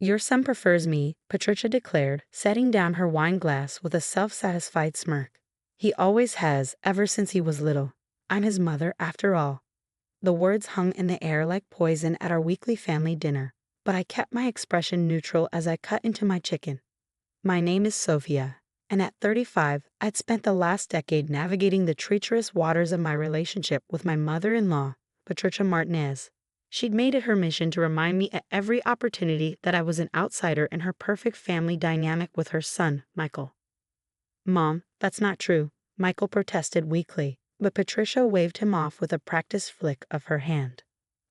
Your son prefers me, Patricia declared, setting down her wine glass with a self-satisfied smirk. He always has, ever since he was little. I'm his mother, after all. The words hung in the air like poison at our weekly family dinner, but I kept my expression neutral as I cut into my chicken. My name is Sophia, and at 35, I'd spent the last decade navigating the treacherous waters of my relationship with my mother-in-law, Patricia Martinez. She'd made it her mission to remind me at every opportunity that I was an outsider in her perfect family dynamic with her son, Michael. Mom, that's not true, Michael protested weakly, but Patricia waved him off with a practiced flick of her hand.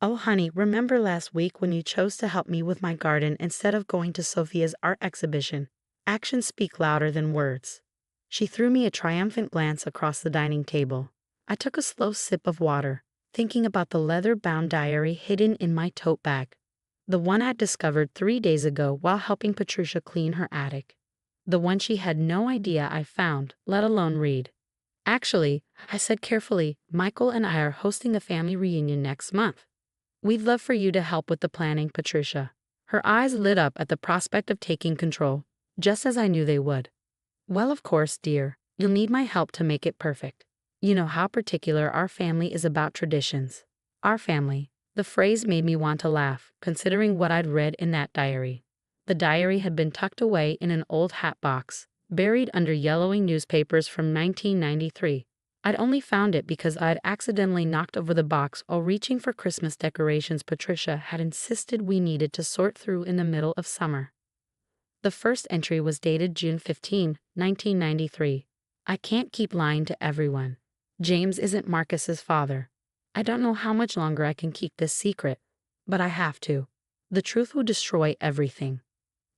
Oh honey, remember last week when you chose to help me with my garden instead of going to Sophia's art exhibition? Actions speak louder than words. She threw me a triumphant glance across the dining table. I took a slow sip of water, thinking about the leather-bound diary hidden in my tote bag. The one I'd discovered 3 days ago while helping Patricia clean her attic. The one she had no idea I found, let alone read. Actually, I said carefully, Michael and I are hosting a family reunion next month. We'd love for you to help with the planning, Patricia. Her eyes lit up at the prospect of taking control, just as I knew they would. Well, of course, dear, you'll need my help to make it perfect. You know how particular our family is about traditions. Our family. The phrase made me want to laugh, considering what I'd read in that diary. The diary had been tucked away in an old hat box, buried under yellowing newspapers from 1993. I'd only found it because I'd accidentally knocked over the box while reaching for Christmas decorations Patricia had insisted we needed to sort through in the middle of summer. The first entry was dated June 15, 1993. I can't keep lying to everyone. James isn't Marcus's father. I don't know how much longer I can keep this secret, but I have to. The truth will destroy everything.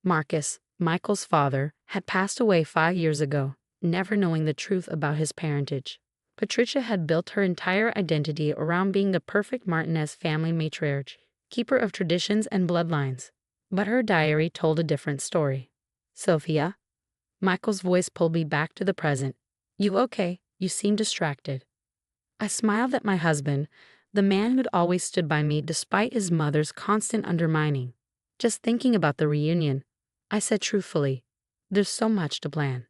Marcus, Michael's father, had passed away 5 years ago, never knowing the truth about his parentage. Patricia had built her entire identity around being the perfect Martinez family matriarch, keeper of traditions and bloodlines. But her diary told a different story. Sophia? Michael's voice pulled me back to the present. You okay? You seem distracted. I smiled at my husband, the man who'd always stood by me despite his mother's constant undermining. Just thinking about the reunion, I said truthfully, there's so much to plan.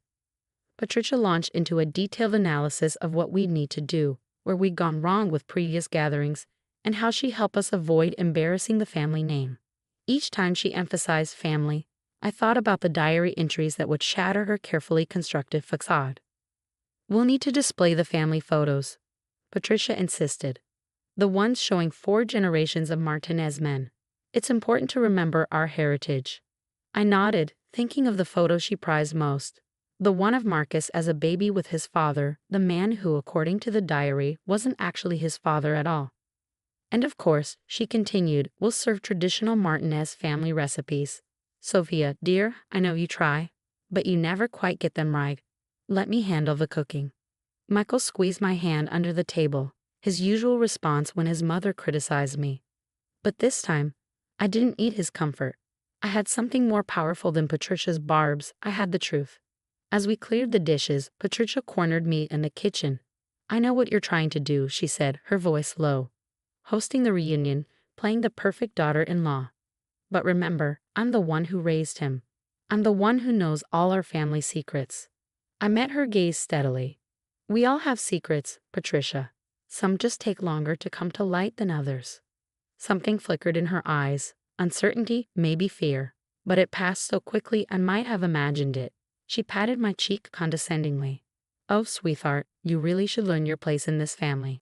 Patricia launched into a detailed analysis of what we'd need to do, where we'd gone wrong with previous gatherings, and how she'd help us avoid embarrassing the family name. Each time she emphasized family, I thought about the diary entries that would shatter her carefully constructed facade. We'll need to display the family photos, Patricia insisted. The ones showing 4 generations of Martinez men. It's important to remember our heritage. I nodded, thinking of the photo she prized most. The one of Marcus as a baby with his father, the man who, according to the diary, wasn't actually his father at all. And of course, she continued, we'll serve traditional Martinez family recipes. Sophia, dear, I know you try, but you never quite get them right. Let me handle the cooking. Michael squeezed my hand under the table, his usual response when his mother criticized me. But this time, I didn't eat his comfort. I had something more powerful than Patricia's barbs. I had the truth. As we cleared the dishes, Patricia cornered me in the kitchen. I know what you're trying to do, she said, her voice low. Hosting the reunion, playing the perfect daughter-in-law. But remember, I'm the one who raised him. I'm the one who knows all our family secrets. I met her gaze steadily. We all have secrets, Patricia. Some just take longer to come to light than others. Something flickered in her eyes, uncertainty, maybe fear, but it passed so quickly I might have imagined it. She patted my cheek condescendingly. Oh, sweetheart, you really should learn your place in this family.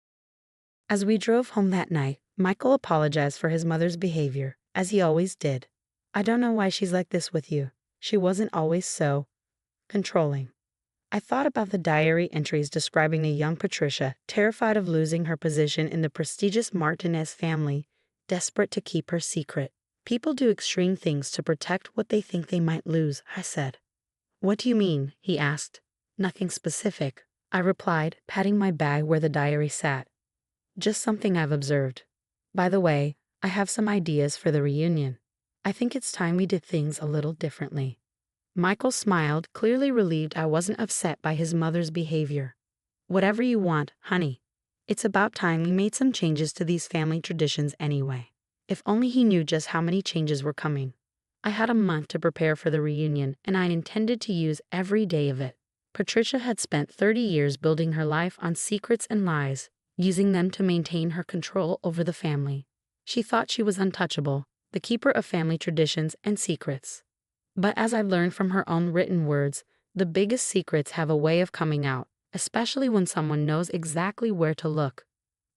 As we drove home that night, Michael apologized for his mother's behavior, as he always did. I don't know why she's like this with you. She wasn't always so controlling. I thought about the diary entries describing a young Patricia, terrified of losing her position in the prestigious Martinez family, desperate to keep her secret. People do extreme things to protect what they think they might lose, I said. What do you mean? He asked. Nothing specific, I replied, patting my bag where the diary sat. Just something I've observed. By the way, I have some ideas for the reunion. I think it's time we did things a little differently. Michael smiled, clearly relieved I wasn't upset by his mother's behavior. Whatever you want, honey. It's about time we made some changes to these family traditions anyway. If only he knew just how many changes were coming. I had a month to prepare for the reunion, and I intended to use every day of it. Patricia had spent 30 years building her life on secrets and lies, using them to maintain her control over the family. She thought she was untouchable, the keeper of family traditions and secrets. But as I learned from her own written words, the biggest secrets have a way of coming out, especially when someone knows exactly where to look.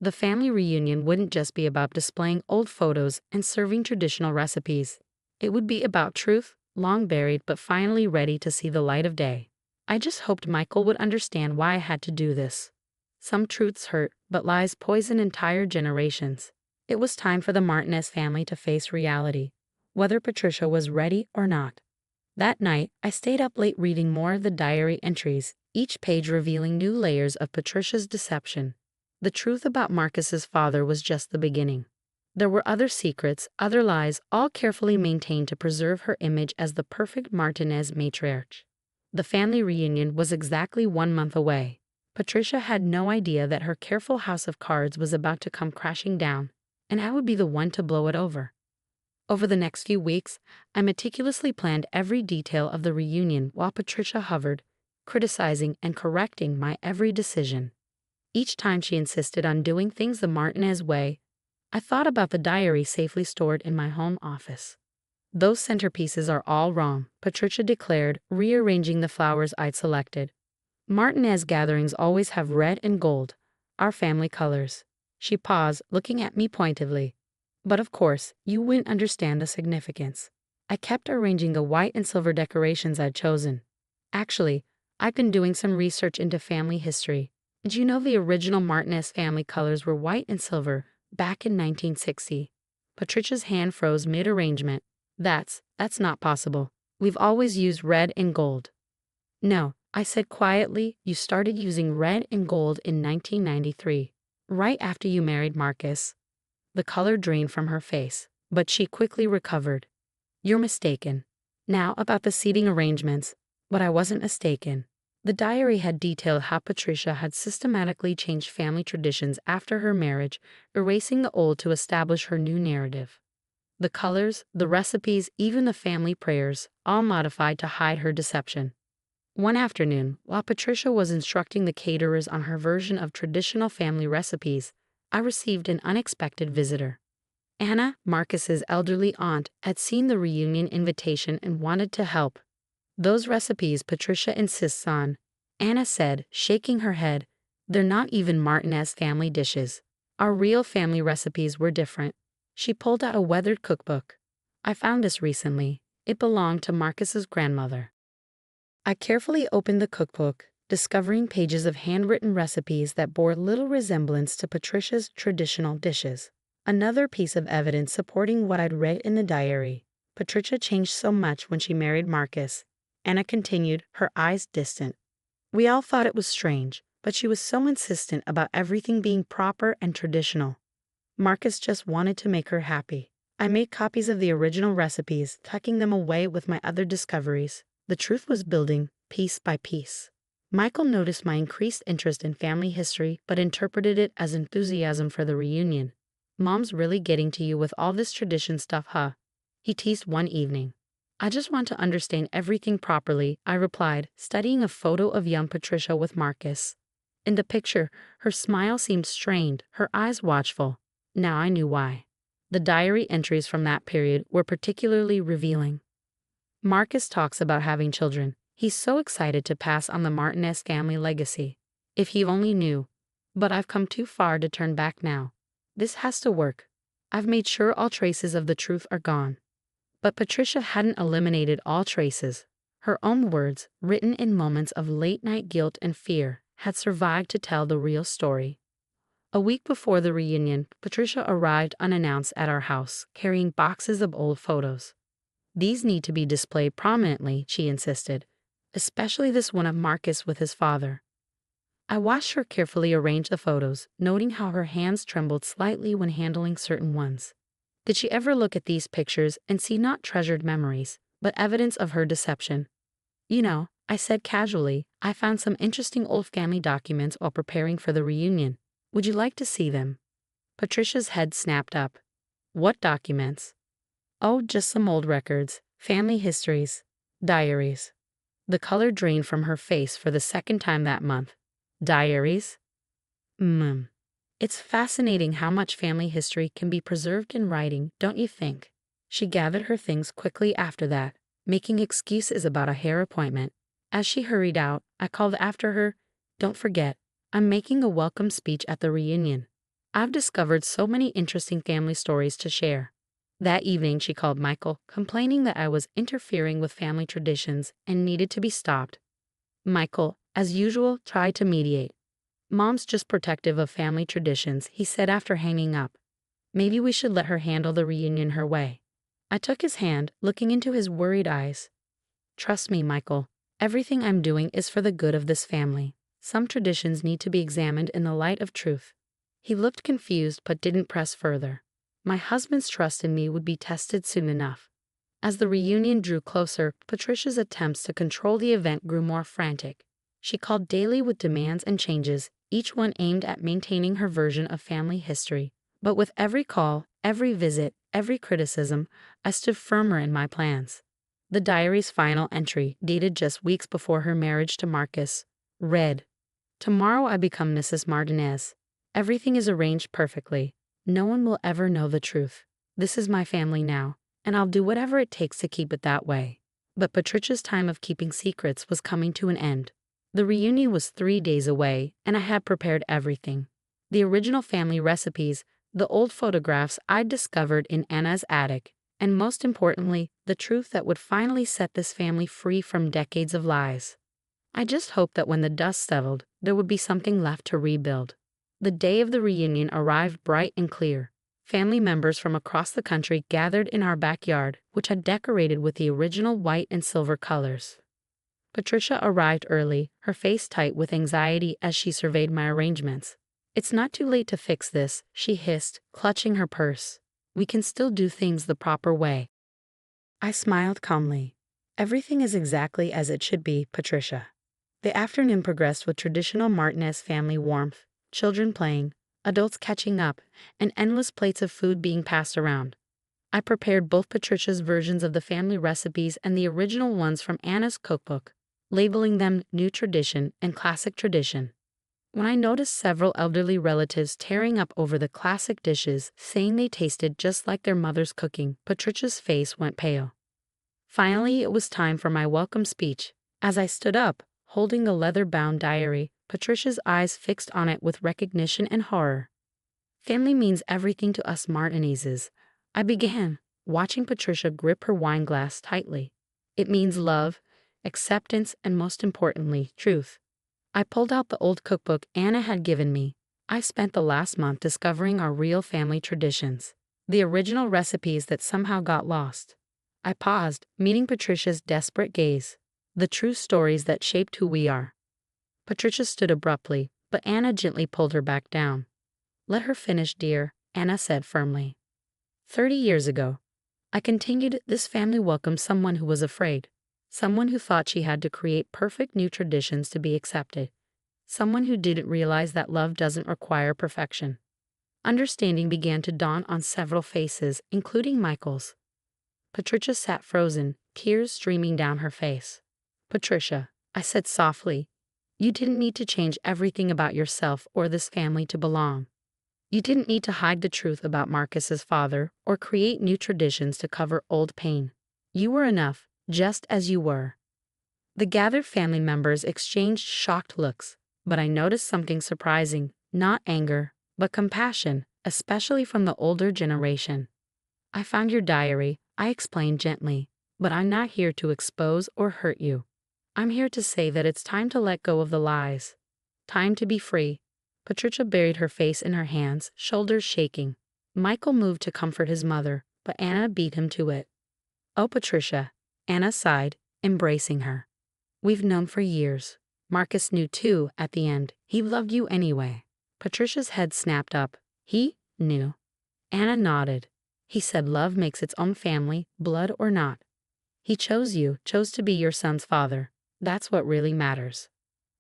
The family reunion wouldn't just be about displaying old photos and serving traditional recipes. It would be about truth, long buried but finally ready to see the light of day. I just hoped Michael would understand why I had to do this. Some truths hurt, but lies poison entire generations. It was time for the Martinez family to face reality, whether Patricia was ready or not. That night, I stayed up late reading more of the diary entries, each page revealing new layers of Patricia's deception. The truth about Marcus's father was just the beginning. There were other secrets, other lies, all carefully maintained to preserve her image as the perfect Martinez matriarch. The family reunion was exactly 1 month away. Patricia had no idea that her careful house of cards was about to come crashing down, and I would be the one to blow it over. Over the next few weeks, I meticulously planned every detail of the reunion while Patricia hovered, criticizing and correcting my every decision. Each time she insisted on doing things the Martinez way, I thought about the diary safely stored in my home office. Those centerpieces are all wrong, Patricia declared, rearranging the flowers I'd selected. Martinez gatherings always have red and gold, our family colors. She paused, looking at me pointedly. But of course, you wouldn't understand the significance. I kept arranging the white and silver decorations I'd chosen. Actually, I've been doing some research into family history. Did you know the original Martinez family colors were white and silver, back in 1960? Patricia's hand froze mid-arrangement. That's not possible. We've always used red and gold. No, I said quietly, you started using red and gold in 1993, right after you married Marcus. The color drained from her face, but she quickly recovered. You're mistaken. Now about the seating arrangements, but I wasn't mistaken. The diary had detailed how Patricia had systematically changed family traditions after her marriage, erasing the old to establish her new narrative. The colors, the recipes, even the family prayers, all modified to hide her deception. One afternoon, while Patricia was instructing the caterers on her version of traditional family recipes, I received an unexpected visitor. Anna, Marcus's elderly aunt, had seen the reunion invitation and wanted to help. Those recipes Patricia insists on, Anna said, shaking her head, they're not even Martinez family dishes. Our real family recipes were different. She pulled out a weathered cookbook. I found this recently. It belonged to Marcus's grandmother. I carefully opened the cookbook, discovering pages of handwritten recipes that bore little resemblance to Patricia's traditional dishes. Another piece of evidence supporting what I'd read in the diary. Patricia changed so much when she married Marcus. Anna continued, her eyes distant. We all thought it was strange, but she was so insistent about everything being proper and traditional. Marcus just wanted to make her happy. I made copies of the original recipes, tucking them away with my other discoveries. The truth was building, piece by piece. Michael noticed my increased interest in family history but interpreted it as enthusiasm for the reunion. Mom's really getting to you with all this tradition stuff, huh? He teased one evening. I just want to understand everything properly, I replied, studying a photo of young Patricia with Marcus. In the picture, her smile seemed strained, her eyes watchful. Now I knew why. The diary entries from that period were particularly revealing. Marcus talks about having children. He's so excited to pass on the Martinez family legacy. If he only knew. But I've come too far to turn back now. This has to work. I've made sure all traces of the truth are gone. But Patricia hadn't eliminated all traces. Her own words, written in moments of late-night guilt and fear, had survived to tell the real story. A week before the reunion, Patricia arrived unannounced at our house, carrying boxes of old photos. These need to be displayed prominently, she insisted, especially this one of Marcus with his father. I watched her carefully arrange the photos, noting how her hands trembled slightly when handling certain ones. Did she ever look at these pictures and see not treasured memories, but evidence of her deception? You know, I said casually, I found some interesting old family documents while preparing for the reunion. Would you like to see them? Patricia's head snapped up. What documents? Oh, just some old records, Family histories. Diaries. The color drained from her face for the second time that month. Diaries? It's fascinating how much family history can be preserved in writing, don't you think? She gathered her things quickly after that, making excuses about a hair appointment. As she hurried out, I called after her, "Don't forget, I'm making a welcome speech at the reunion. I've discovered so many interesting family stories to share." That evening, she called Michael, complaining that I was interfering with family traditions and needed to be stopped. Michael, as usual, tried to mediate. "Mom's just protective of family traditions," he said after hanging up. "Maybe we should let her handle the reunion her way." I took his hand, looking into his worried eyes. "Trust me, Michael. Everything I'm doing is for the good of this family. Some traditions need to be examined in the light of truth." He looked confused but didn't press further. My husband's trust in me would be tested soon enough. As the reunion drew closer, Patricia's attempts to control the event grew more frantic. She called daily with demands and changes, each one aimed at maintaining her version of family history. But with every call, every visit, every criticism, I stood firmer in my plans. The diary's final entry, dated just weeks before her marriage to Marcus, read, "Tomorrow I become Mrs. Martinez. Everything is arranged perfectly. No one will ever know the truth. This is my family now, and I'll do whatever it takes to keep it that way." But Patricia's time of keeping secrets was coming to an end. The reunion was 3 days away, and I had prepared everything. The original family recipes, the old photographs I'd discovered in Anna's attic, and most importantly, the truth that would finally set this family free from decades of lies. I just hoped that when the dust settled, there would be something left to rebuild. The day of the reunion arrived bright and clear. Family members from across the country gathered in our backyard, which had decorated with the original white and silver colors. Patricia arrived early, her face tight with anxiety as she surveyed my arrangements. "It's not too late to fix this," she hissed, clutching her purse. "We can still do things the proper way." I smiled calmly. "Everything is exactly as it should be, Patricia." The afternoon progressed with traditional Martinez family warmth, children playing, adults catching up, and endless plates of food being passed around. I prepared both Patricia's versions of the family recipes and the original ones from Anna's cookbook, labeling them New Tradition and Classic Tradition. When I noticed several elderly relatives tearing up over the classic dishes, saying they tasted just like their mother's cooking, Patricia's face went pale. Finally, it was time for my welcome speech. As I stood up, holding the leather-bound diary, Patricia's eyes fixed on it with recognition and horror. "Family means everything to us Martinezes," I began, watching Patricia grip her wine glass tightly. "It means love, acceptance, and most importantly, truth." I pulled out the old cookbook Anna had given me. I spent the last month discovering our real family traditions, the original recipes that somehow got lost. I paused, meeting Patricia's desperate gaze. The true stories that shaped who we are. Patricia stood abruptly, but Anna gently pulled her back down. "Let her finish, dear," Anna said firmly. 30 years ago, I continued, this family welcomed someone who was afraid. Someone who thought she had to create perfect new traditions to be accepted. Someone who didn't realize that love doesn't require perfection. Understanding began to dawn on several faces, including Michael's. Patricia sat frozen, tears streaming down her face. "Patricia," I said softly, "you didn't need to change everything about yourself or this family to belong. You didn't need to hide the truth about Marcus's father or create new traditions to cover old pain. You were enough, just as you were." The gathered family members exchanged shocked looks, but I noticed something surprising, not anger, but compassion, especially from the older generation. "I found your diary," I explained gently, "but I'm not here to expose or hurt you. I'm here to say that it's time to let go of the lies. Time to be free." Patricia buried her face in her hands, shoulders shaking. Michael moved to comfort his mother, but Anna beat him to it. "Oh, Patricia," Anna sighed, embracing her. "We've known for years. Marcus knew too at the end. He loved you anyway." Patricia's head snapped up. "He knew." Anna nodded. "He said love makes its own family, blood or not. He chose you, chose to be your son's father. That's what really matters."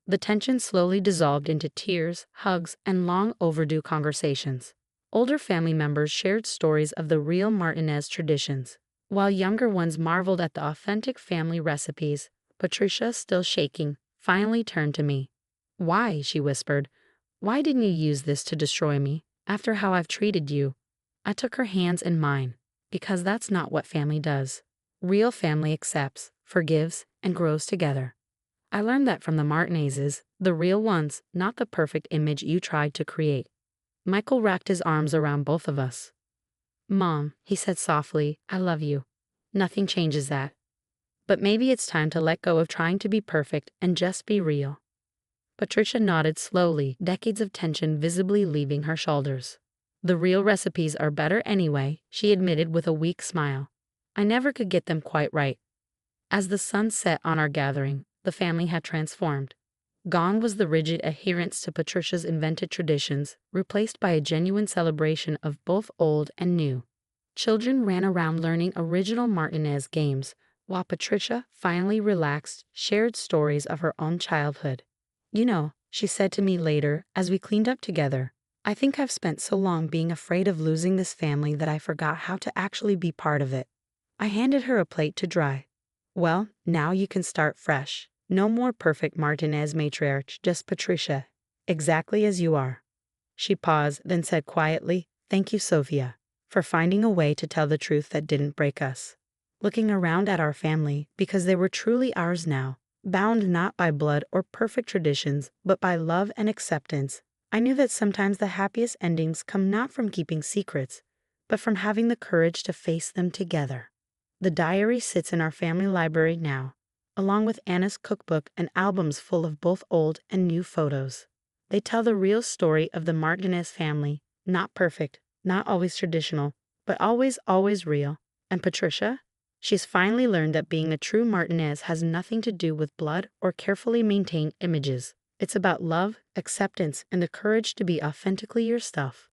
The tension slowly dissolved into tears, hugs, and long overdue conversations. Older family members shared stories of the real Martinez traditions. While younger ones marveled at the authentic family recipes, Patricia, still shaking, finally turned to me. "Why?" she whispered. "Why didn't you use this to destroy me, after how I've treated you?" I took her hands in mine, because that's not what family does. Real family accepts, forgives, and grows together. I learned that from the Martinezes, the real ones, not the perfect image you tried to create. Michael wrapped his arms around both of us. "Mom," he said softly, "I love you. Nothing changes that. But maybe it's time to let go of trying to be perfect and just be real." Patricia nodded slowly, decades of tension visibly leaving her shoulders. "The real recipes are better anyway," she admitted with a weak smile. "I never could get them quite right." As the sun set on our gathering, the family had transformed. Gone was the rigid adherence to Patricia's invented traditions, replaced by a genuine celebration of both old and new. Children ran around learning original Martinez games, while Patricia, finally relaxed, shared stories of her own childhood. "You know," she said to me later as we cleaned up together, "I think I've spent so long being afraid of losing this family that I forgot how to actually be part of it." I handed her a plate to dry. "Well, now you can start fresh. No more perfect Martinez matriarch, just Patricia, exactly as you are." She paused, then said quietly, "Thank you, Sophia, for finding a way to tell the truth that didn't break us." Looking around at our family, because they were truly ours now, bound not by blood or perfect traditions, but by love and acceptance, I knew that sometimes the happiest endings come not from keeping secrets, but from having the courage to face them together. The diary sits in our family library now, along with Anna's cookbook and albums full of both old and new photos. They tell the real story of the Martinez family, not perfect, not always traditional, but always, always real. And Patricia? She's finally learned that being a true Martinez has nothing to do with blood or carefully maintained images. It's about love, acceptance, and the courage to be authentically yourself.